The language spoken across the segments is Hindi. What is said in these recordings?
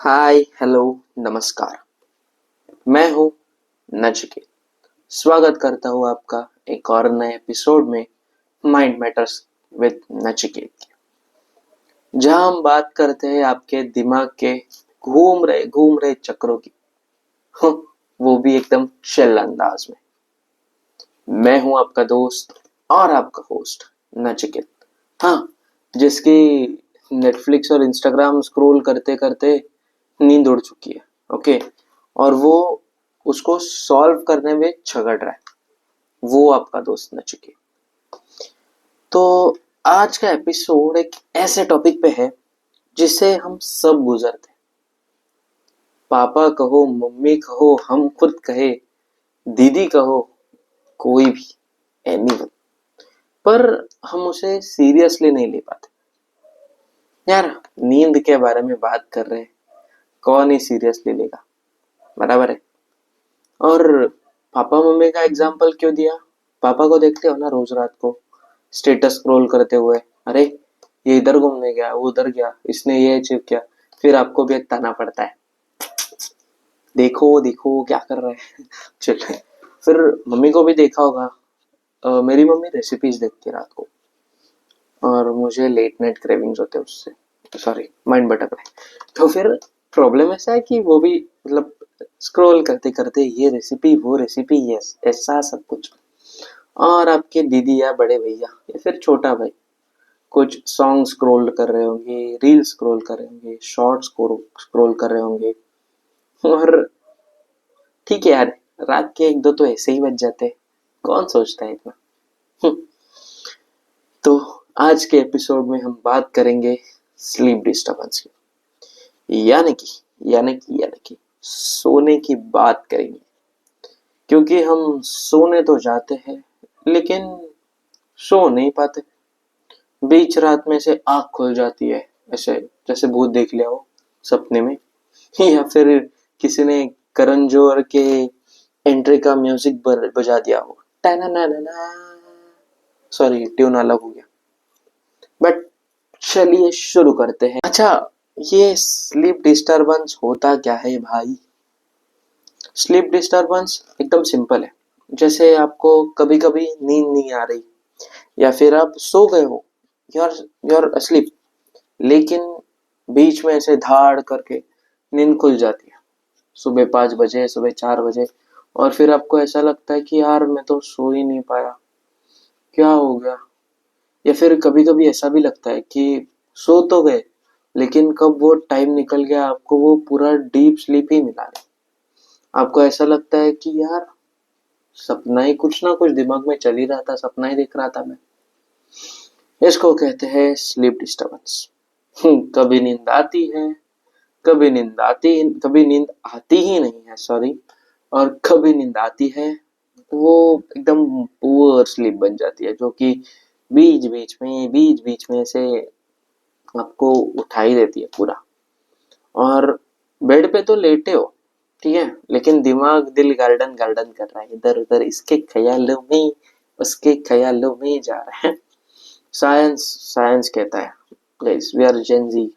हाय हेलो नमस्कार। मैं हूँ नचिकेत। स्वागत करता हूँ आपका एक और नए एपिसोड में माइंड मैटर्स विद नचिकेत, जहाँ हम बात करते हैं आपके दिमाग के घूम रहे चक्रों की। हाँ, वो भी एकदम चिल अंदाज में। मैं हूँ आपका दोस्त और आपका होस्ट नचिकेत। हाँ, जिसकी नेटफ्लिक्स और इंस्टाग्राम स्क्रॉल करते करते नींद उड़ चुकी है। ओके, और वो उसको सॉल्व करने में झगड़ रहा है, वो आपका दोस्त नचिकेत। तो आज का एपिसोड एक ऐसे टॉपिक पे है जिससे हम सब गुजरते हैं। पापा कहो, मम्मी कहो, हम खुद कहे, दीदी कहो, कोई भी, एनीवन, पर हम उसे सीरियसली नहीं ले पाते। यार, नींद के बारे में बात कर रहे हैं, कौन ही सीरियसली लेगा, बराबर है। और पापा मम्मी का एग्जाम्पल क्यों दिया? पापा को देखते हो ना रोज रात को स्टेटस स्क्रॉल करते हुए, अरे ये इधर घूमने गया, वो उधर गया, इसने ये अचीव किया। फिर आपको भी एक ताना पड़ता है, देखो देखो क्या कर रहा है। चलिए, फिर मम्मी को भी देखा होगा। मेरी मम्मी रेसिपीज देखती है रात को, और मुझे लेट नाइट क्रेविंग्स होते हैं उससे। सॉरी, माइंड भटक रहा है। तो फिर प्रॉब्लम ऐसा है कि वो भी मतलब स्क्रॉल करते करते ये रेसिपी वो रेसिपी, यस ऐसा सब कुछ। और आपके दीदी या बड़े भैया या फिर छोटा भाई कुछ सॉन्ग स्क्रॉल कर रहे होंगे, रील स्क्रॉल कर रहे होंगे, शॉर्ट्स स्क्रॉल कर रहे होंगे। और ठीक है यार, रात के एक दो तो ऐसे ही बज जाते हैं, कौन सोचता है इतना। हम्म, तो आज के एपिसोड में हम बात करेंगे स्लीप डिस्टर्बेंस की, यानी कि सोने की बात करेंगे। क्योंकि हम सोने तो जाते हैं लेकिन सो नहीं पाते। बीच रात में से आंख खुल जाती है, ऐसे जैसे भूत देख लिया हो सपने में। या फिर किसी ने करण जौहर के एंट्री का म्यूजिक बजा दिया हो, सॉरी ट्यून अलग हो गया। बट चलिए शुरू करते हैं। अच्छा, ये स्लीप डिस्टरबेंस होता क्या है भाई? स्लीप डिस्टरबेंस एकदम सिंपल है। जैसे आपको कभी कभी नींद नहीं आ रही, या फिर आप सो गए हो, यू आर अस्लीप, लेकिन बीच में ऐसे धाड़ करके नींद खुल जाती है, सुबह 5 बजे, सुबह 4 बजे। और फिर आपको ऐसा लगता है कि यार मैं तो सो ही नहीं पाया, क्या हो गया। या फिर कभी कभी ऐसा भी लगता है कि सो तो गए, लेकिन कब वो टाइम निकल गया, आपको वो पूरा डीप स्लीप ही मिला नहीं। आपको ऐसा लगता है कि यार सपना ही, कुछ ना कुछ दिमाग में चल ही रहा था, सपना ही देख रहा था मैं। इसको कहते हैं स्लीप डिस्टर्बेंस। कभी नींद आती है, कभी नींद आती ही नहीं है, सॉरी। और कभी नींद आती है, वो एकदम पुअर स्लीप बन जाती है, जो कि बीच बीच में से आपको उठा ही देती है पूरा। और बेड पे तो लेटे हो, ठीक है, लेकिन दिमाग दिल गार्डन गार्डन कर रहा है, इधर उधर इसके ख्यालों में, उसके ख्यालों में जा रहा है। साइंस साइंस कहता है, गाइस वी आर जेन जी,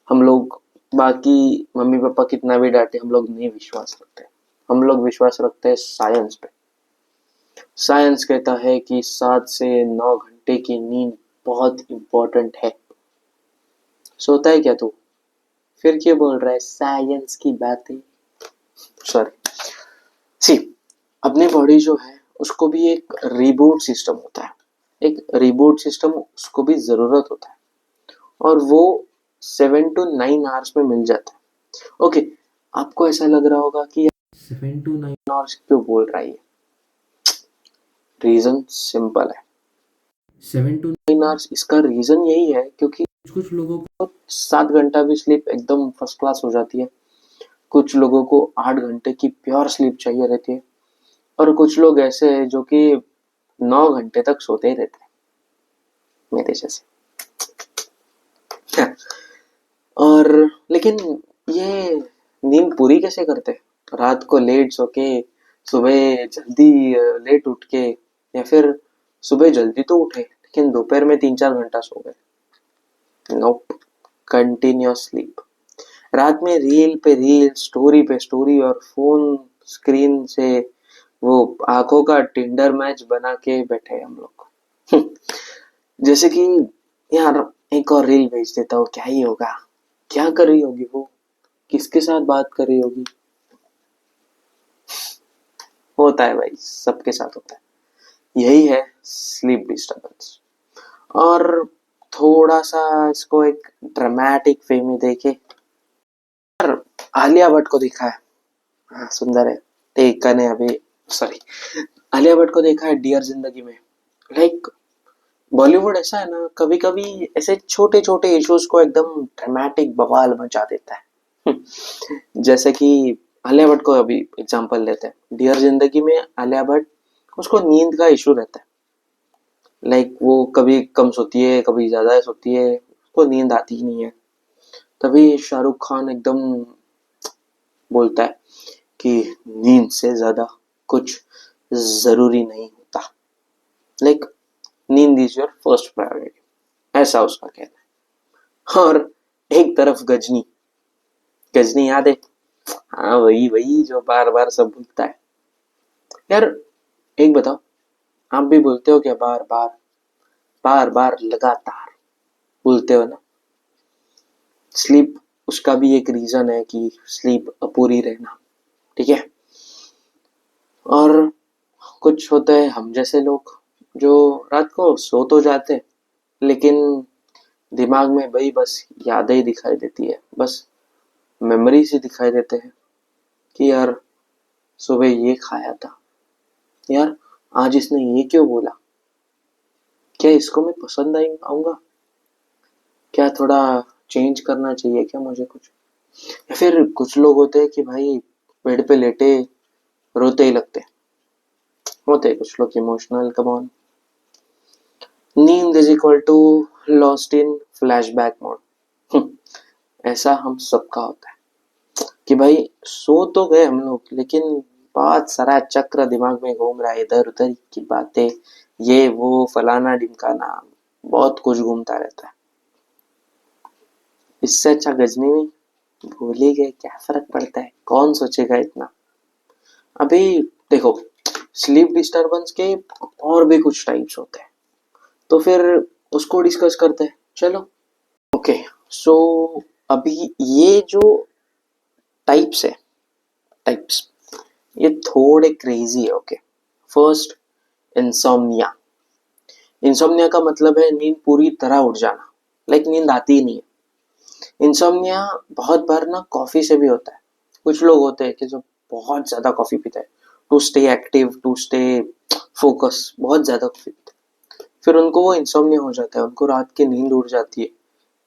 हम लोग बाकी मम्मी पापा कितना भी डांटे, हम लोग नहीं विश्वास रखते। हम लोग विश्वास रखते हैं साइंस पे। साइंस कहता है कि 7 से 9 घंटे की नींद बहुत इंपॉर्टेंट है। सोता है क्या तू? फिर क्यों बोल रहा है साइंस की बातें? सॉरी, सी, अपनी बॉडी जो है उसको भी एक रिबूट सिस्टम होता है। एक रिबूट सिस्टम उसको भी जरूरत होता है, और वो 7 to 9 आवर्स में मिल जाता है। ओके, आपको ऐसा लग रहा होगा कि 7 to 9 आवर्स क्यों बोल रहा है? रीजन सिंपल है। 7 to 9 आवर्स, इसका रीजन यही है क्योंकि कुछ लोगों को 7 घंटा भी स्लीप एकदम फर्स्ट क्लास हो जाती है, कुछ लोगों को 8 घंटे की प्योर स्लीप चाहिए रहती है, और कुछ लोग ऐसे हैं जो कि 9 घंटे तक सोते ही रहते हैं, मेरे जैसे। और लेकिन ये नींद पूरी कैसे करते हैं? रात को लेट सो के सुबह जल्दी लेट उठ के, या फिर सुबह जल्दी तो उठे लेकिन दोपहर में 3-4 घंटा सो गए। नोप, कंटिन्यूअस स्लीप। रात में रील पे रील, स्टोरी पे स्टोरी, और फोन स्क्रीन से वो आंखों का टिंडर मैच बना के बैठे हैं हम लोग। जैसे कि यार एक और रील भेज देता हूँ, क्या ही होगा, क्या कर रही होगी वो, किसके साथ बात कर रही होगी। होता है भाई, सबके साथ होता है। यही है स्लीप डिस्टरबेंस। और थोड़ा सा इसको एक ड्रामेटिक वे में देखे, यार आलिया भट्ट को देखा है। हाँ, सुंदर है। टेकन है अभी, सॉरी, आलिया भट्ट को देखा है डियर जिंदगी में। लाइक बॉलीवुड ऐसा है ना, कभी कभी ऐसे छोटे छोटे इश्यूज को एकदम ड्रामेटिक बवाल मचा देता है। जैसे कि आलिया भट्ट को अभी एग्जांपल लेते हैं, डियर जिंदगी में आलिया भट्ट, उसको नींद का इशू रहता है। लाइक वो कभी कम सोती है, कभी ज्यादा सोती है, उसको नींद आती ही नहीं है। तभी शाहरुख खान एकदम बोलता है कि नींद से ज्यादा कुछ जरूरी नहीं होता। लाइक नींद इज योर फर्स्ट प्रायोरिटी, ऐसा उसका कहना है। और एक तरफ गजनी, गजनी याद है? हाँ, वही वही जो बार बार सब भूलता है। यार एक बताओ, आप भी बोलते हो क्या बार बार, बार बार लगातार बोलते हो ना? स्लीप, उसका भी एक रीजन है कि स्लीप अपूरी रहना, ठीक है। और कुछ होते हैं हम जैसे लोग जो रात को सो तो जाते हैं, लेकिन दिमाग में भाई बस यादें ही दिखाई देती है, बस मेमोरीज ही दिखाई देते हैं कि यार सुबह ये खाया था, यार आज इसने ये क्यों बोला, क्या इसको मैं पसंद आऊंगा, क्या थोड़ा चेंज करना चाहिए क्या मुझे कुछ। या फिर कुछ लोग होते हैं कि भाई बेड पे लेटे रोते ही लगते हैं। होते हैं कुछ लोग इमोशनल, कम ऑन। नींद is equal to lost in flashback mode. ऐसा हम सबका होता है कि भाई सो तो गए हम लोग, लेकिन बहुत सारा चक्र दिमाग में घूम रहा है, इधर उधर की बातें, ये वो फलाना ढिमकाना, बहुत कुछ घूमता रहता है। इससे अच्छा गजनी नहीं, भूल ही गए, क्या फर्क पड़ता है, कौन सोचेगा इतना। अभी देखो, स्लीप डिस्टरबेंस के और भी कुछ टाइप्स होते हैं, तो फिर उसको डिस्कस करते हैं, चलो। ओके, सो अभी ये जो टाइप्स है, टाइप्स, ये थोड़े क्रेजी है। Okay, first, insomnia. इंसोम्निया का मतलब है नींद पूरी तरह उड़ जाना, लाइक नींद आती ही नहीं है। इंसोम्निया बहुत बार ना कॉफी से भी होता है। कुछ लोग होते हैं कि जो बहुत ज्यादा कॉफी पीते हैं, to stay active, to stay focus, बहुत ज्यादा कॉफी पीते हैं, फिर उनको वो इंसोम्निया हो जाता है, उनको रात की नींद उड़ जाती है,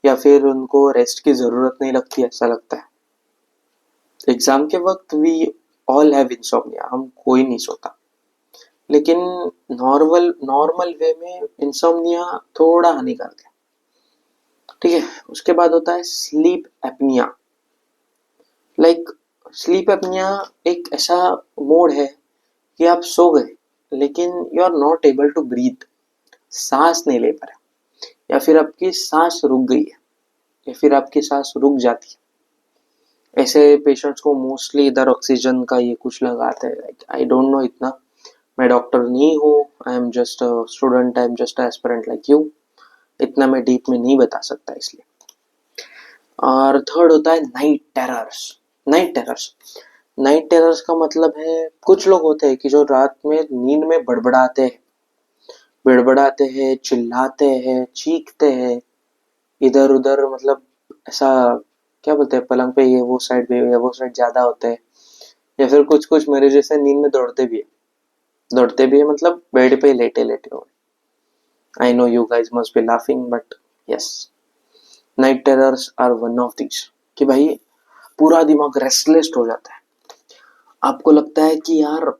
या फिर उनको रेस्ट की जरूरत नहीं लगती, ऐसा लगता है। एग्जाम के वक्त वी ऑल हैव इंसोम्निया, हम कोई नहीं सोता, लेकिन नॉर्मल नॉर्मल वे में इंसोम्निया थोड़ा हानिकारक है, ठीक है। उसके बाद होता है sleep apnea. Like sleep apnea एक ऐसा मोड है कि आप सो गए लेकिन you are not able to breathe, सांस नहीं ले पा रहे, या फिर आपकी सांस रुक गई है, या फिर आपकी सांस रुक जाती है। ऐसे पेशेंट्स को मोस्टली इधर ऑक्सीजन का ये कुछ लगाते हैं। लाइक आई डोंट नो इतना, मैं डॉक्टर नहीं हूँ, I am just student, I am just aspirant like you, इतना मैं डीप में नहीं बता सकता इसलिए। और थर्ड होता है night terrors. Night terrors, night terrors का मतलब है, कुछ लोग होते हैं कि जो रात में नींद में बड़बड़ाते हैं, चिल्लाते हैं, चीखते हैं, इधर उधर, मतलब ऐसा, क्या बोलते हैं, पलंग पे ये वो साइड पे या वो साइड ज्यादा होते हैं, या फिर कुछ कुछ मेरे जैसे नींद में दौड़ते भी है, मतलब बेड पे लेटे लेटे हो। I know you guys must be laughing, but yes, night terrors are one of this. कि भाई पूरा दिमाग रेस्टलेस हो जाता है, आपको लगता है कि यार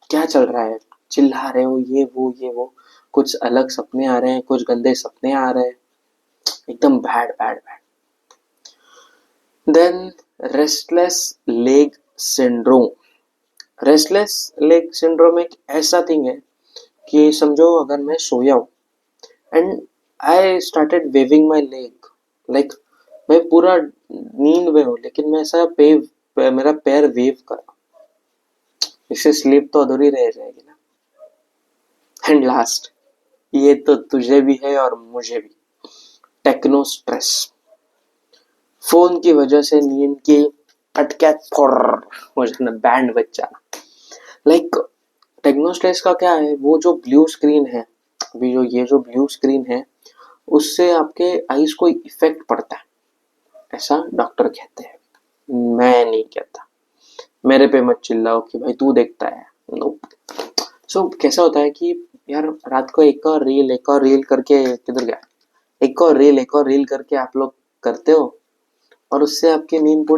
क्या चल रहा है, चिल्ला रहे हो, ये वो, कुछ अलग सपने आ रहे हैं, कुछ गंदे सपने आ रहे हैं, एकदम bad bad bad. Then restless leg syndrome. Restless leg syndrome एक ऐसा थिंग है कि समझो अगर मैं सोया हूँ and I started waving my leg, like मैं पूरा नींद में हूँ लेकिन मैं ऐसा मेरा पैर वेव कर रहा हूँ, इससे स्लीप तो अधूरी रह जाएगी ना। एंड लास्ट, ये तो तुझे भी है और मुझे भी, टेक्नो स्ट्रेस। फोन की वजह से नींद की खटके फोड़ हो जाना, बैंड बज जाना। लाइक टेक्नो स्ट्रेस का क्या है, वो जो ब्लू स्क्रीन है, अभी जो ये जो ब्लू स्क्रीन है, उससे आपके आईज को इफेक्ट पड़ता है, ऐसा डॉक्टर कहते हैं, मैं नहीं कहता। मेरे पे मत चिल्लाओ कि भाई तू देखता है, नो। सो कैसा होता है कि यार रात को एक और रील करके किधर गया, एक और रील करके आप लोग करते हो, और उससे आपकी नींद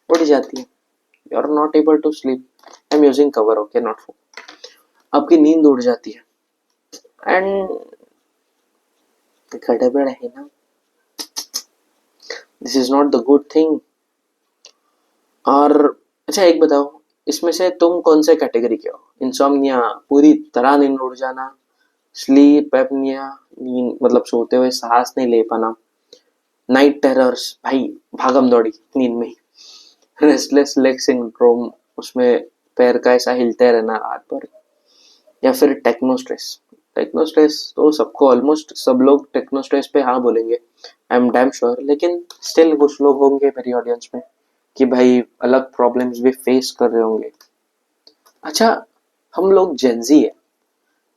उड़ जाती है। You are not able to sleep. I am using cover, okay, not phone. आपकी नींद उड़ जाती है एंड गड़बड़ है ना, this is not the good thing. और अच्छा एक बताओ, इसमें से तुम कौन से कैटेगरी के हो? इंसोम्निया, पूरी तरह नींद उड़ जाना, स्लीप एपनिया, नींद मतलब सोते हुए सांस नहीं ले पाना, नाइट टेरर्स, भाई भागम दौड़ी नींद में, रेस्टलेस लेग सिंड्रोम, उसमें पैर का ऐसा हिलते रहना रात भर, या फिर टेक्नो स्ट्रेस। टेक्नो स्ट्रेस तो सबको, ऑलमोस्ट सब लोग टेक्नो स्ट्रेस पे हाँ बोलेंगे, आई एम डैम श्योर, लेकिन स्टिल कुछ लोग होंगे मेरी ऑडियंस में कि भाई अलग प्रॉब्लम्स भी फेस कर रहे होंगे। अच्छा, हम लोग जेंजी है,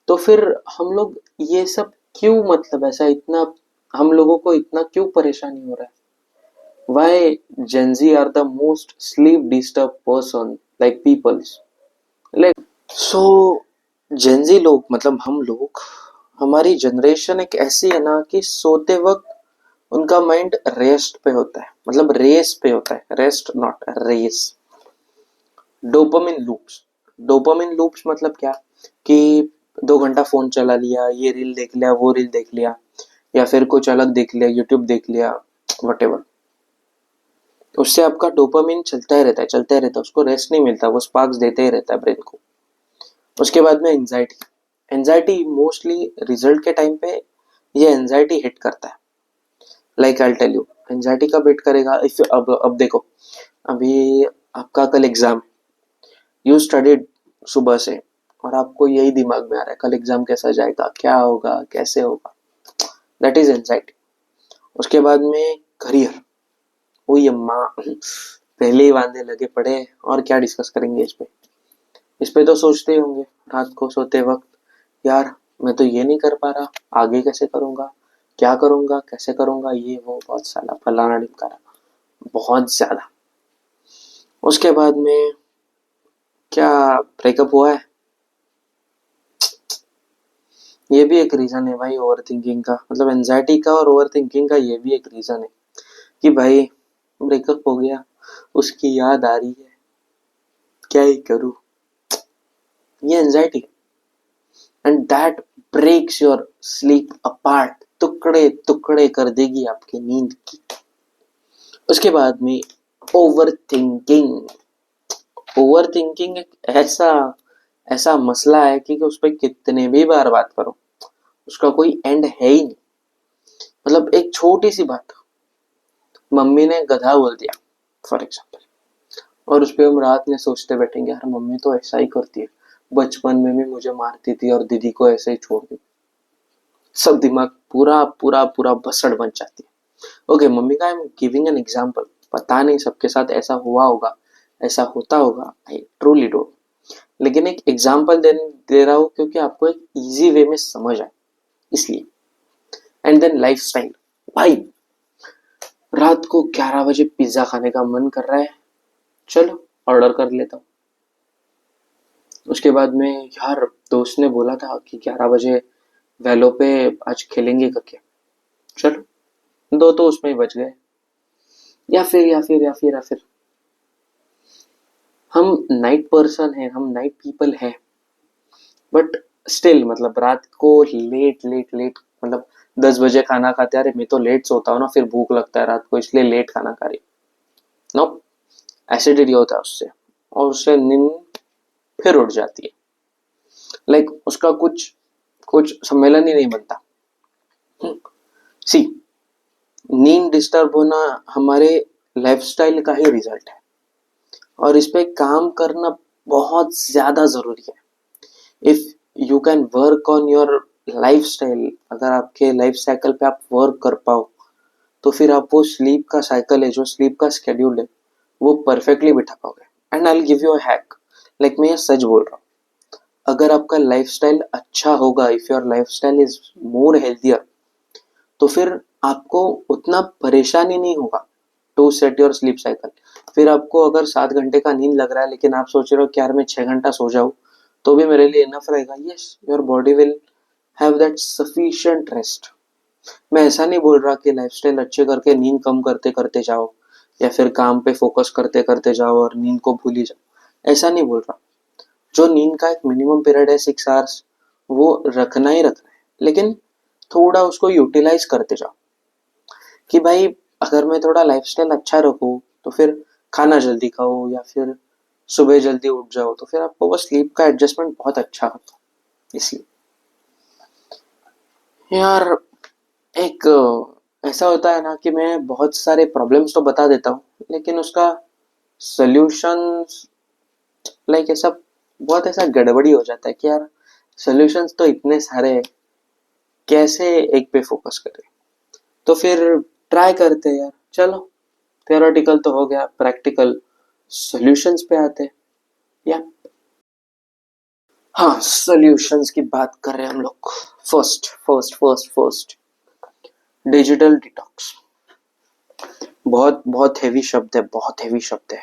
तो फिर हम लोग ये सब क्यों, मतलब ऐसा इतना, हम लोगों को इतना क्यों परेशानी हो रहा है? Why Gen Z are the most sleep disturbed person like peoples? Like so Gen Z लोग, मतलब हम लोग, हमारी जनरेशन एक ऐसी है ना कि सोते वक्त उनका माइंड रेस्ट पे होता है, मतलब रेस पे होता है, rest not race. Dopamine loops, dopamine loops मतलब क्या, कि 2 घंटा फोन चला लिया, ये रील देख लिया, वो रील देख लिया, या फिर कुछ अलग देख लिया, यूट्यूब देख लिया, वटेवर, उससे आपका डोपामिन चलता ही रहता है, चलता ही रहता है, उसको रेस्ट नहीं मिलता, वो स्पार्क्स देते ही रहता है ब्रेन को। उसके बाद में एंजाइटी, एंजाइटी मोस्टली रिजल्ट के टाइम पे ये एंजाइटी हिट करता है। Like I tell you, anxiety कब हिट करेगा, इफ अब देखो, अभी आपका कल एग्जाम, यू स्टडीड सुबह से, और आपको यही दिमाग में आ रहा है कल एग्जाम कैसा जाएगा, क्या होगा, कैसे होगा, दैट इज एंजाइटी। उसके बाद में करियर, वो ये माँ पहले ही वांदे लगे पड़े, और क्या डिस्कस करेंगे इस पे, इस पे तो सोचते ही होंगे रात को सोते वक्त, यार मैं तो ये नहीं कर पा रहा, आगे कैसे करूंगा, क्या करूंगा, कैसे करूंगा, ये वो बहुत सारा फलाना ढिमकाना, बहुत ज्यादा। उसके बाद में क्या, ब्रेकअप हुआ है, ये भी एक रीजन है भाई ओवर थिंकिंग का, मतलब एंजाइटी का और ओवर थिंकिंग का, ये भी एक रीजन है कि भाई ब्रेकअप हो गया, उसकी याद आ रही है, क्या ही करूं, ये anxiety, and that breaks your sleep apart, टुकड़े टुकड़े कर देगी आपकी नींद की। उसके बाद में ओवर थिंकिंग, ओवर थिंकिंग एक ऐसा ऐसा मसला है कि उस पर कितने भी बार बात करो उसका कोई एंड है ही नहीं। मतलब एक छोटी सी बात, मम्मी ने गधा बोल दिया फॉर एग्जाम्पल, और उस पर हम रात में सोचते बैठेंगे, यार मम्मी तो ऐसा ही करती है, बचपन में भी मुझे मारती थी और दीदी को ऐसे ही छोड़ दी, सब दिमाग पूरा पूरा पूरा बसड़ बन जाती है। ओके, मम्मी का I am giving an example, पता नहीं सबके साथ ऐसा हुआ होगा, ऐसा होता होगा, आई ट्रूली डोंट, लेकिन एक एग्जाम्पल दे रहा हूँ क्योंकि आपको एक इजी वे में समझ आए, इसलिए। एंड देन लाइफ स्टाइल, भाई रात को 11 बजे पिज्जा खाने का मन कर रहा है, चलो ऑर्डर कर लेता हूँ। उसके बाद में यार दोस्त ने बोला था कि 11 बजे वैलो पे आज खेलेंगे करके, चलो, दो तो उसमें ही बच गए। या फिर हम नाइट पर्सन है, हम नाइट पीपल है, बट स्टिल मतलब रात को लेट लेट लेट, मतलब 10 बजे खाना खाते हैं, अरे मैं तो लेट सोता हूँ ना, फिर भूख लगता है रात को, इसलिए लेट खाना खा रही, नो, एसिडिटी होता है उससे, और उससे नींद फिर उड़ जाती है। लाइक उसका कुछ कुछ सम्मेलन ही नहीं बनता। सी, नींद डिस्टर्ब होना हमारे लाइफस्टाइल का ही रिजल्ट है और इस पे काम करना बहुत ज्यादा जरूरी है। If you can work on your lifestyle, अगर आपके लाइफ साइकिल पे आप वर्क कर पाओ तो फिर आप वो स्लीप का साइकिल है, जो स्लीप का स्केड्यूल है, वो परफेक्टली बिठा पाओगे। And I give you a hack, like मैं ये सच बोल रहा हूँ। अगर आपका लाइफस्टाइल अच्छा होगा, if your lifestyle is more healthier, तो फिर आपको उतना परेशानी नहीं होगा to set your sleep cycle. फिर आपको अगर 7 घंटे का नींद लग रहा है लेकिन आप सोच रहे हो कि यार मैं 6 घंटा सो जाऊं तो भी मेरे लिए इनफ रहेगा, yes your body will have that sufficient rest. मैं ऐसा नहीं बोल रहा कि लाइफस्टाइल अच्छे करके नींद कम करते करते जाओ या फिर काम पे फोकस करते करते जाओ और नींद को भूल ही जाओ, ऐसा नहीं बोल रहा। जो नींद का एक मिनिमम पीरियड है 6 आवर्स, वो रखना ही रखना है, लेकिन थोड़ा उसको यूटिलाइज करते जाओ कि भाई अगर मैं थोड़ा लाइफस्टाइल अच्छा रखूं तो फिर खाना जल्दी खाओ या फिर सुबह जल्दी उठ जाओ तो फिर आपको वो स्लीप का एडजस्टमेंट बहुत अच्छा होता है। इसलिए यार एक ऐसा होता है ना कि मैं बहुत सारे प्रॉब्लम्स तो बता देता हूँ लेकिन उसका सोल्यूशन लाइक ऐसा बहुत ऐसा गड़बड़ी हो जाता है कि यार सोल्यूशंस तो इतने सारे हैं, कैसे एक पे फोकस करें। तो फिर ट्राई करते हैं यार, चलो थियोरेटिकल तो हो गया, प्रैक्टिकल सॉल्यूशंस पे आते हैं। या हाँ, सॉल्यूशंस की बात कर रहे हैं हम लोग। First digital detox. बहुत बहुत हेवी शब्द है, बहुत हेवी शब्द है।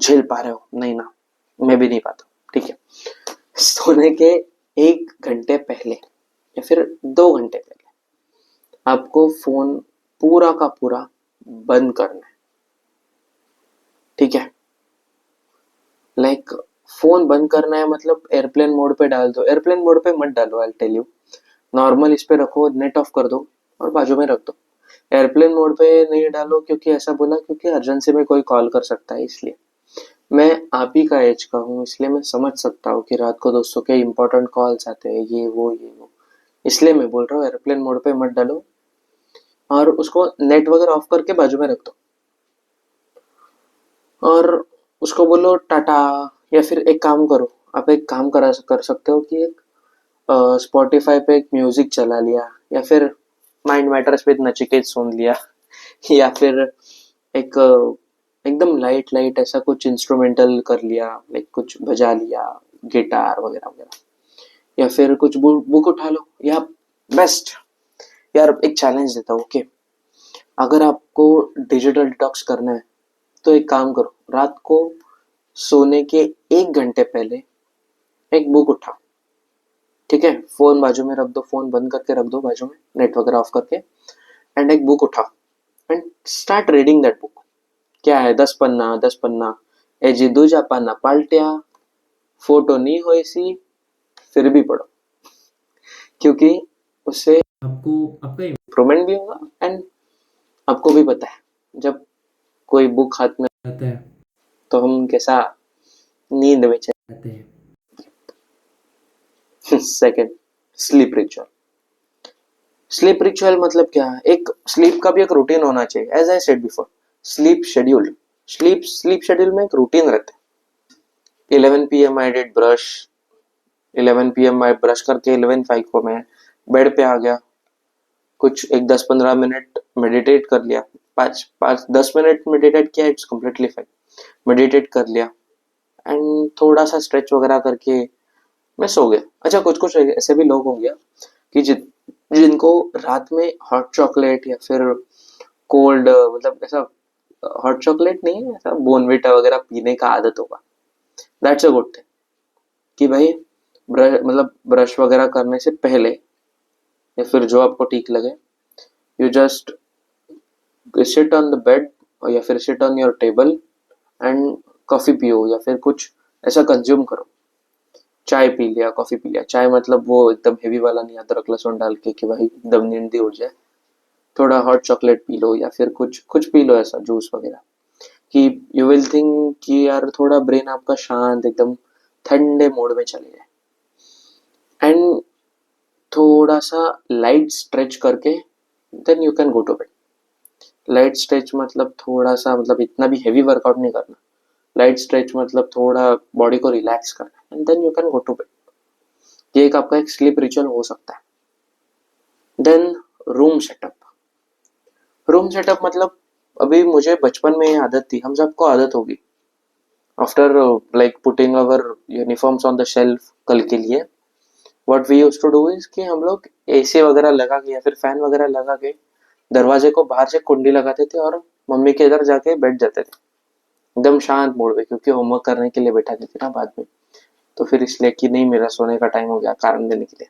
झेल पा रहे हो? नहीं ना, मैं भी नहीं पाता। ठीक है, सोने के 1 घंटे पहले या फिर 2 घंटे पहले आपको फोन पूरा का पूरा बंद करना है। ठीक है, लाइक फोन बंद करना है मतलब एयरप्लेन मोड पे डाल दो। एयरप्लेन मोड पे मत डालो, आई टेल यू। नॉर्मल इस पे रखो, नेट ऑफ कर दो और बाजू में रख दो। एयरप्लेन मोड पे नहीं डालो, क्योंकि ऐसा बोला क्योंकि इमरजेंसी में कोई कॉल कर सकता है। इसलिए मैं आप ही का एज का हूँ, इसलिए मैं समझ सकता हूँ कि रात को दोस्तों के इंपॉर्टेंट कॉल्स आते हैं, ये वो। इसलिए मैं बोल रहा हूँ एयरप्लेन मोड पे मत डालो और उसको नेट वगैरह ऑफ करके बाजू में रख दो और उसको बोलो टाटा। या फिर एक काम करो, आप एक काम कर सकते हो कि एक स्पॉटिफाई पे एक म्यूजिक चला लिया या फिर माइंड मैटर्स पे नचिकेत सुन लिया या फिर एक एकदम लाइट लाइट ऐसा कुछ इंस्ट्रूमेंटल कर लिया, लाइक कुछ बजा लिया, गिटार वगैरह वगैरह। या फिर कुछ बुक उठा लो। या बेस्ट यार, एक चैलेंज देता हूँ, ओके? अगर आपको डिजिटल डिटॉक्स करना है तो एक काम करो, रात को सोने के 1 घंटे पहले एक बुक उठाओ। ठीक है, फोन बाजू में रख दो, फोन बंद करके रख दो बाजू में, नेट वगैरह ऑफ करके, एंड एक बुक उठाओ and start reading that book. क्या है, 10 पन्ना 10 पन्ना, ए जिद्दू जापाना पाल्टिया, फोटो नहीं होइसी, फिर भी पढ़ो, क्योंकि उससे आपको आपका इम्प्रूवमेंट भी होगा एंड आपको भी पता है जब कोई बुक हाथ में आता है तो हम कैसा नींद में चले जाते हैं। Second, sleep ritual. Sleep ritual मतलब क्या है? एक स्लीप का भी एक रूटीन होना चाहिए, as I said before. Sleep schedule, sleep schedule में एक रूटीन रहता है। 11 PM I did brush, 11 PM मैं ब्रश करके 11:05 को मैं बेड पे आ गया। कुछ एक 10-15 मिनट मेडिटेट कर लिया, 5-10 मिनट मेडिटेट किया, इट्स कम्प्लीटली फाइन। मेडिटेट कर लिया एंड थोड़ा सा स्ट्रेच वगैरह करके मैं सो गया। अच्छा, कुछ कुछ ऐसे भी लोग होंगे कि जिनको रात में हॉट चॉकलेट या फिर कोल्ड, मतलब ऐसा हॉट चॉकलेट नहीं है, ऐसा बोनविटा वगैरह पीने का आदत होगा। दैट्स अ गुड थिंग कि भाई मतलब ब्रश वगैरह करने से पहले या फिर जो आपको ठीक लगे, you just sit on the bed या फिर sit on your table and coffee पियो या फिर कुछ ऐसा कंज्यूम करो। चाय पी लिया, कॉफी पी लिया। चाय मतलब वो एकदम हेवी वाला नहीं, अदरक लहसुन डाल के कि भाई एकदम नींद उड़ जाए। थोड़ा हॉट चॉकलेट पी लो या फिर कुछ कुछ पी लो ऐसा जूस वगैरह, कि यू विल थिंक कि यार थोड़ा ब्रेन आपका शांत, एकदम ठंडे मोड में चले जाए। एंड थोड़ा सा लाइट स्ट्रेच करके then you can go to bed. Light stretch मतलब थोड़ा सा, मतलब इतना भी हेवी वर्कआउट नहीं करना। लाइट स्ट्रेच मतलब थोड़ा बॉडी को रिलैक्स करना, and then you can go to bed. ये एक आपका एक स्लीप रिचुअल हो सकता है। Then room setup. Room setup मतलब, अभी मुझे बचपन में ये आदत थी, हम सबको आदत होगी, after like putting our uniforms on the shelf कल के लिए, what we used to do is कि हम लोग एसी वगैरह लगा के या फिर फैन वगैरह लगा के दरवाजे को बाहर से कुंडी लगाते थे और मम्मी के इधर जाके बैठ जाते थे एकदम शांत मोड में, क्योंकि होमवर्क करने के लिए बैठा देते ना बाद में, तो फिर इसलिए कि नहीं मेरा सोने का टाइम हो गया कारण देने के लिए।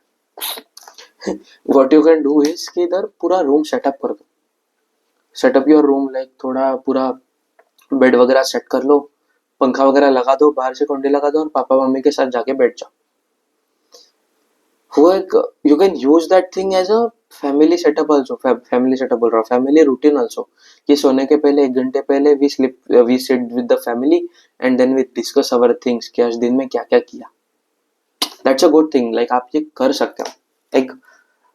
What you can do is कि इधर पूरा रूम सेटअप कर दो। सेटअप योर रूम लाइक थोड़ा पूरा बेड वगैरह सेट कर लो, पंखा वगैरह लगा दो, बाहर से कुंडी लगा दो और पापा मम्मी के साथ जाके बैठ जाओ। वो एक, you can use that thing as a family setup also, family setup बोल रहा हूँ, फैमिली रूटीन ऑल्सो, कि सोने के पहले 1 घंटे पहले we sit with the family and then we discuss our things कि आज दिन में क्या क्या किया। That's a good thing, like आप ये कर सकते हो, एक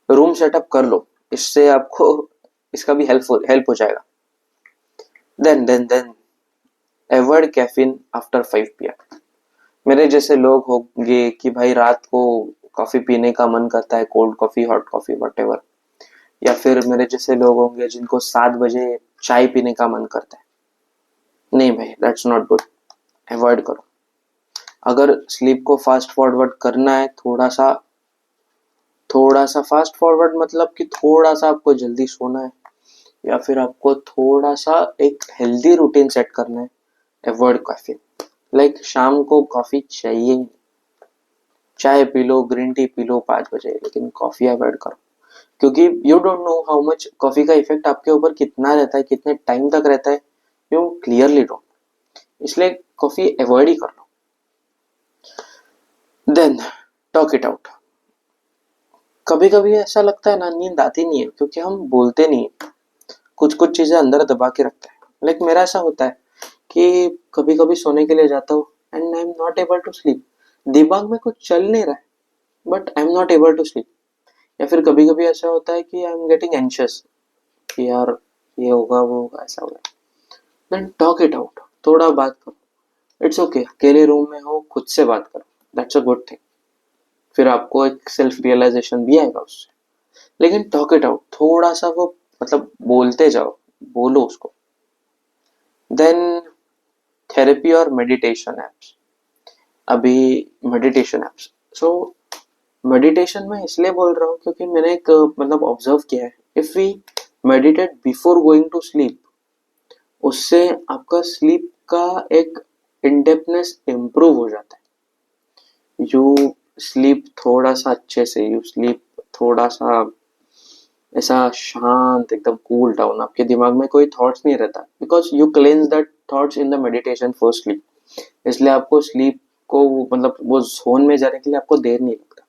रूम सेटअप कर लो, इससे आपको इसका भी हेल्प हो जाएगा। Then avoid caffeine after 5 PM। मेरे जैसे लोग होंगे कि भाई रात को कॉफी पीने का मन करता है, cold coffee, hot coffee, whatever, या फिर मेरे जैसे लोग होंगे जिनको 7 बजे चाय पीने का मन करता है। नहीं भाई, दैट्स नॉट गुड, अवॉइड करो। अगर स्लीप को फास्ट फॉरवर्ड करना है, थोड़ा सा फास्ट फॉरवर्ड मतलब कि थोड़ा सा आपको जल्दी सोना है, या फिर आपको थोड़ा सा एक हेल्दी रूटीन सेट करना है, अवॉइड कैफीन। लाइक शाम को कॉफी चाहिए ही नहीं। चाय P low, green tea P low 5 बजे, लेकिन कॉफी अवॉइड करो, क्योंकि you don't know how much coffee का इफेक्ट आपके ऊपर कितना रहता है, कितने टाइम तक रहता है, यू क्लियरली डोंट। इसलिए कॉफी अवॉइड ही कर लो। Then talk it out. कभी कभी ऐसा लगता है ना, नींद आती नहीं है क्योंकि हम बोलते नहीं है, कुछ कुछ चीजें अंदर दबा के रखते हैं। लाइक मेरा ऐसा होता है कि कभी कभी सोने के लिए जाता हूँ and I am not able to sleep, दिमाग में कुछ चल नहीं रहा है but I am not able to sleep. या फिर कभी कभी ऐसा होता है कि आई एम गेटिंग एंशियस कि यार ये होगा वो होगा ऐसा होगा। देन टॉक इट आउट, थोड़ा बात करो। इट्स ओके, अकेले रूम में हो खुद से बात करो, दैट्स अ गुड थिंग। फिर आपको एक सेल्फ रियलाइजेशन भी आएगा उससे। लेकिन टॉक इट आउट, थोड़ा सा वो मतलब बोलते जाओ, बोलो उसको। देन थेरेपी और मेडिटेशन एप्स। अभी मेडिटेशन एप्स, सो मेडिटेशन में इसलिए बोल रहा हूँ क्योंकि मैंने एक मतलब ऑब्जर्व किया है, if we meditate before going to sleep, उससे आपका स्लीप का एक इनडेप्थनेस इम्प्रूव हो जाता है। यू स्लीप थोड़ा सा अच्छे से, यू स्लीप थोड़ा सा ऐसा शांत, एकदम कूल डाउन, आपके दिमाग में कोई थॉट्स नहीं रहता, because you cleanse that thoughts in the meditation firstly. इसलिए आपको स्लीप को मतलब वो जोन में जाने के लिए आपको देर नहीं लगता।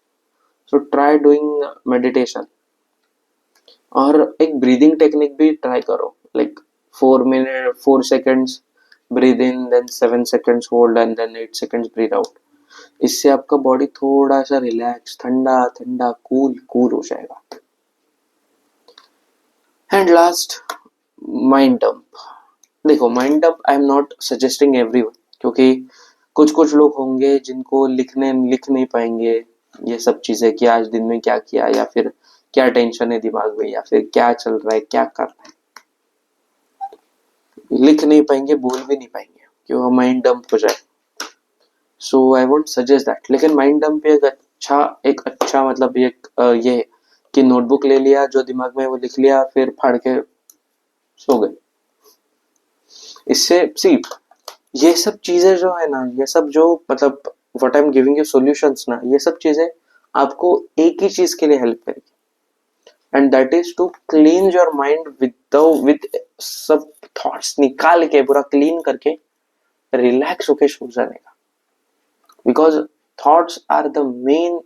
So try doing meditation. और एक ब्रीदिंग टेक्निक भी ट्राई करो, like 4 minute 4 seconds breathe in, then 7 seconds hold and then 8 seconds breathe out. इससे आपका बॉडी थोड़ा सा रिलैक्स, ठंडा ठंडा, कूल कूल हो जाएगा। And last, mind dump. देखो mind dump I am not suggesting everyone, क्योंकि कुछ कुछ लोग होंगे जिनको लिख नहीं पाएंगे ये सब चीजें कि आज दिन में क्या किया, या फिर क्या टेंशन है दिमाग में, या फिर क्या चल रहा है, क्या कर रहा है, लिख नहीं पाएंगे, बोल भी नहीं पाएंगे, क्यों माइंड डंप हो जाए। सो आई वोंट सजेस्ट दैट। लेकिन माइंड डंप एक अच्छा मतलब ये है कि नोटबुक ले लिया, जो दिमाग में वो लिख लिया, फिर फाड़ के सो गए। इससे सी, ये सब चीजें जो है ना, ये सब जो मतलब what I am giving you solutions ना, ये सब चीजें आपको एक ही चीज के लिए हेल्प करेगी, and that is to clean your mind with सब थॉट्स निकाल के, पूरा क्लीन करके रिलैक्स होके सो जाने का। Because thoughts are the main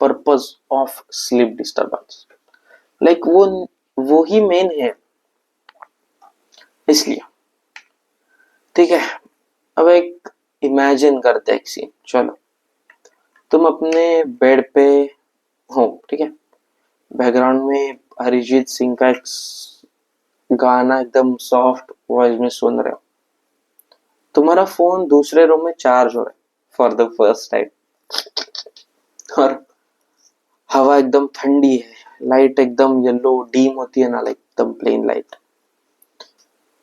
purpose of sleep disturbance, like वो ही मेन है, इसलिए। ठीक है, अब एक इमेजिन करते हैं एक सीन। चलो, तुम अपने बेड पे हो, ठीक है, बैकग्राउंड में अरिजीत सिंह का एक गाना एकदम सॉफ्ट वॉइस में सुन रहे हो, तुम्हारा फोन दूसरे रूम में चार्ज हो रहा है फॉर द फर्स्ट टाइम, और हवा एकदम ठंडी है, लाइट एकदम येलो डीम होती है ना, लाइक एकदम प्लेन लाइट,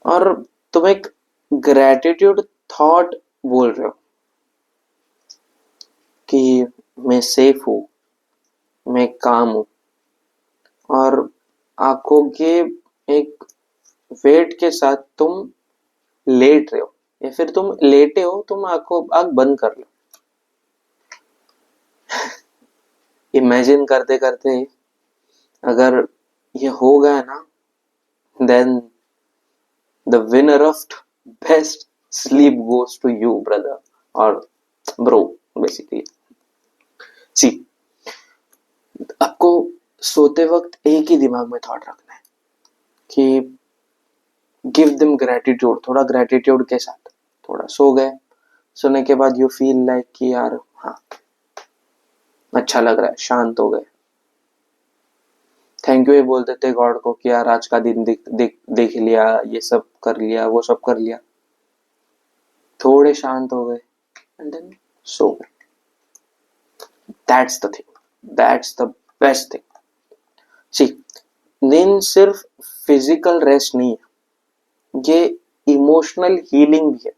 और तुम एक ग्रेटिट्यूड थॉट बोल रहे हो कि मैं सेफ हूँ, मैं काम हूँ, और आंखों के एक वेट के साथ तुम लेट रहे हो, या फिर तुम लेटे हो, तुम आंख बंद कर लो। इमेजिन करते करते अगर ये हो गया ना, then the winner of best sleep goes to you brother और ब्रो, बेसिकली। सी, आपको सोते वक्त एक ही दिमाग में थॉट रखना है कि गिव देम ग्रेटिट्यूड, थोड़ा ग्रेटिट्यूड के साथ थोड़ा सो गए, सोने के बाद यू फील लाइक कि यार हाँ अच्छा लग रहा है, शांत हो गए, थैंक यू ये बोल देते गॉड को कि यार आज का दिन देख लिया, ये सब कर लिया, वो सब कर लिया, थोड़े शांत हो गए, एंड देन सो गए। That's the thing, that's the best thing. See, नींद सिर्फ फिजिकल रेस्ट नहीं है, ये इमोशनल हीलिंग भी है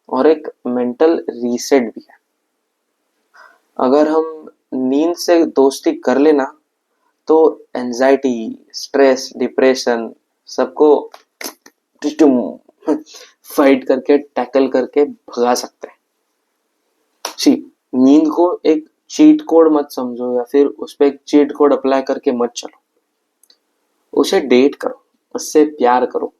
और एक मेंटल रीसेट भी है। अगर हम नींद से दोस्ती कर लेना तो एंजाइटी, स्ट्रेस, डिप्रेशन सबको फाइट करके, टैकल करके भगा सकते हैं। सी, नींद को एक चीट कोड मत समझो, या फिर उस पर एक चीट कोड अप्लाई करके मत चलो, उसे डेट करो, उससे प्यार करो।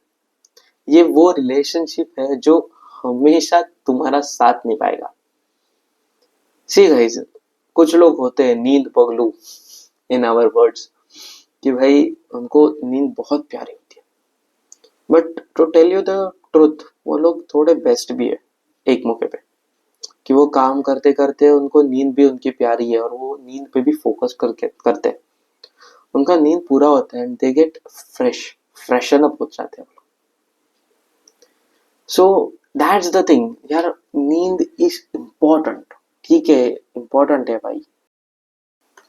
ये वो रिलेशनशिप है जो हमेशा तुम्हारा साथ निभाएगा। सी गाइस, कुछ लोग होते हैं नींद पगलू, इन आवर वर्ड्स, कि भाई उनको नींद बहुत प्यारी होती है, but to tell you the truth, वो लोग थोड़े बेस्ट भी है एक मौके पे, कि वो काम करते करते उनको नींद भी उनकी प्यारी है, और वो नींद पे भी फोकस करके करते हैं, उनका नींद पूरा होता है, and they get freshen up हो जाते हैं। सो दैट्स द थिंग यार, नींद इज इम्पोर्टेंट, ठीक है, इम्पोर्टेंट है भाई।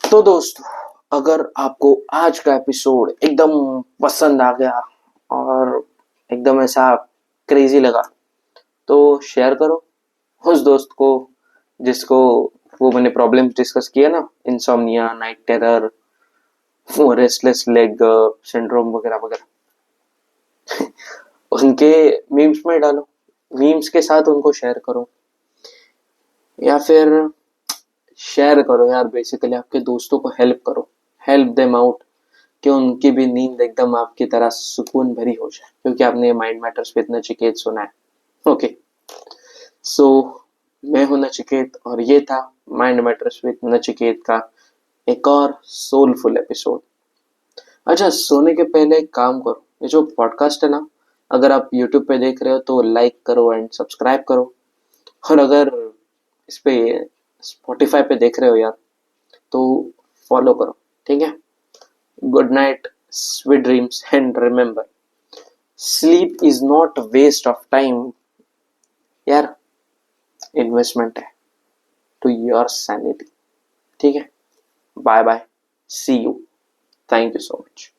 तो दोस्तों, अगर आपको आज का एपिसोड एकदम पसंद आ गया और एकदम ऐसा क्रेजी लगा, तो शेयर करो उस दोस्त को जिसको वो मैंने प्रॉब्लम डिस्कस किया ना, insomnia, night terror, restless leg syndrome वगैरह वगैरह, उनके मीम्स में डालो, मीम्स के साथ उनको शेयर करो, या फिर शेयर करो यार, बेसिकली आपके दोस्तों को हेल्प करो, हेल्प देम आउट, कि उनकी भी नींद एकदम आपकी तरह सुकून भरी हो जाए, क्योंकि आपने माइंड मैटर्स विद नचिकेत सुना है। ओके, सो मैं हूं नचिकेत और ये था माइंड मैटर्स विद नचिकेत का एक और सोलफुल एपिसोड। अच्छा, सोने के पहले एक काम करो, ये जो पॉडकास्ट है ना, अगर आप यूट्यूब पे देख रहे हो तो लाइक करो एंड सब्सक्राइब करो, और अगर इस पे स्पॉटिफाई पे देख रहे हो यार, तो फॉलो करो, ठीक है। Good night, sweet dreams, and remember, sleep is not waste of time यार, इन्वेस्टमेंट है टू योर सैनिटी, ठीक है। Bye bye, see you, thank you so much.